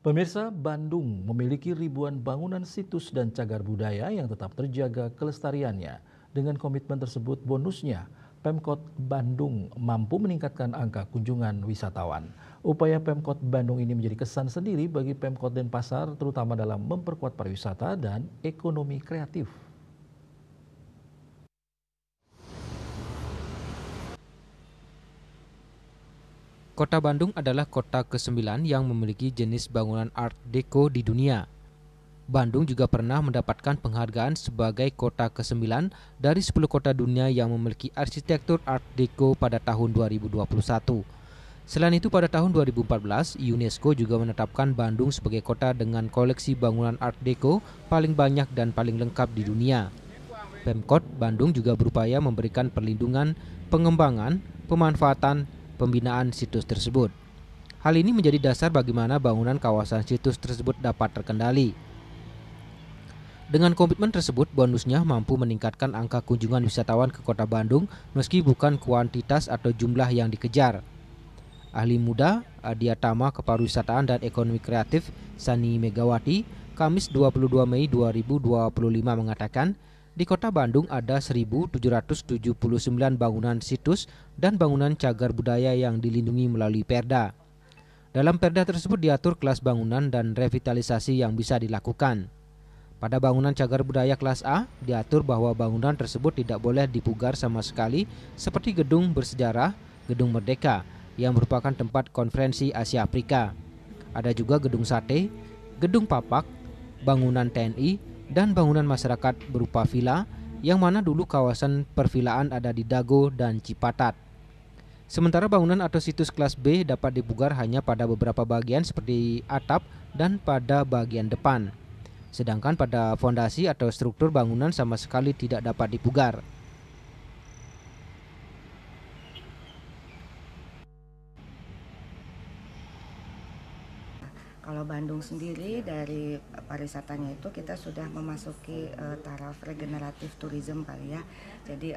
Pemirsa, Bandung memiliki ribuan bangunan situs dan cagar budaya yang tetap terjaga kelestariannya. Dengan komitmen tersebut, bonusnya Pemkot Bandung mampu meningkatkan angka kunjungan wisatawan. Upaya Pemkot Bandung ini menjadi kesan sendiri bagi Pemkot Denpasar, terutama dalam memperkuat pariwisata dan ekonomi kreatif. Kota Bandung adalah kota ke-9 yang memiliki jenis bangunan Art Deco di dunia. Bandung juga pernah mendapatkan penghargaan sebagai kota ke-9 dari 10 kota dunia yang memiliki arsitektur Art Deco pada tahun 2021. Selain itu, pada tahun 2014, UNESCO juga menetapkan Bandung sebagai kota dengan koleksi bangunan Art Deco paling banyak dan paling lengkap di dunia. Pemkot Bandung juga berupaya memberikan perlindungan, pengembangan, pemanfaatan, pembinaan situs tersebut. Hal ini menjadi dasar bagaimana bangunan kawasan situs tersebut dapat terkendali. Dengan komitmen tersebut, bonusnya mampu meningkatkan angka kunjungan wisatawan ke Kota Bandung meski bukan kuantitas atau jumlah yang dikejar. Ahli muda Adiatama Kepariwisataan dan Ekonomi Kreatif Sani Megawati, Kamis 22 Mei 2025 mengatakan, di Kota Bandung ada 1.779 bangunan situs dan bangunan cagar budaya yang dilindungi melalui Perda. Dalam Perda tersebut diatur kelas bangunan dan revitalisasi yang bisa dilakukan. Pada bangunan cagar budaya kelas A, diatur bahwa bangunan tersebut tidak boleh dipugar sama sekali seperti Gedung Bersejarah, Gedung Merdeka, yang merupakan tempat konferensi Asia Afrika. Ada juga Gedung Sate, Gedung Papak, bangunan TNI, dan bangunan masyarakat berupa villa, yang mana dulu kawasan pervilaan ada di Dago dan Cipatat. Sementara bangunan atau situs kelas B dapat dipugar hanya pada beberapa bagian seperti atap dan pada bagian depan. Sedangkan pada fondasi atau struktur bangunan sama sekali tidak dapat dipugar. Kalau Bandung sendiri dari pariwisatanya itu kita sudah memasuki taraf regeneratif tourism kali ya. Jadi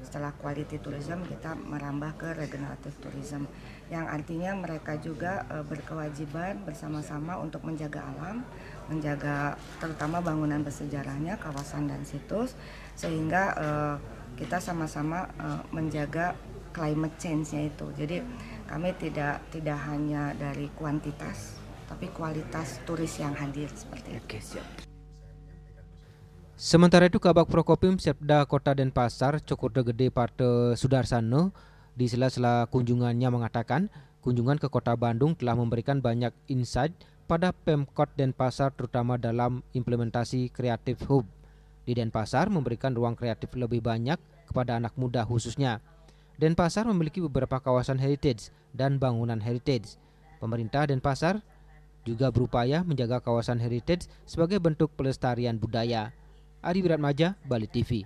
setelah quality tourism kita merambah ke regeneratif tourism, yang artinya mereka juga berkewajiban bersama-sama untuk menjaga alam, menjaga terutama bangunan bersejarahnya, kawasan dan situs, sehingga kita sama-sama menjaga climate change-nya itu. Jadi kami tidak hanya dari kuantitas, tapi kualitas turis yang hadir seperti itu. Sementara itu, Kabak Prokopim Sepda Kota Denpasar, Cokorda Gede Parte Sudarsano, di sela-sela kunjungannya mengatakan, kunjungan ke Kota Bandung telah memberikan banyak insight pada Pemkot Denpasar, terutama dalam implementasi Creative Hub. Di Denpasar memberikan ruang kreatif lebih banyak kepada anak muda khususnya. Denpasar memiliki beberapa kawasan heritage dan bangunan heritage. Pemerintah Denpasar juga berupaya menjaga kawasan heritage sebagai bentuk pelestarian budaya. Ari Wiratmaja, Bali TV.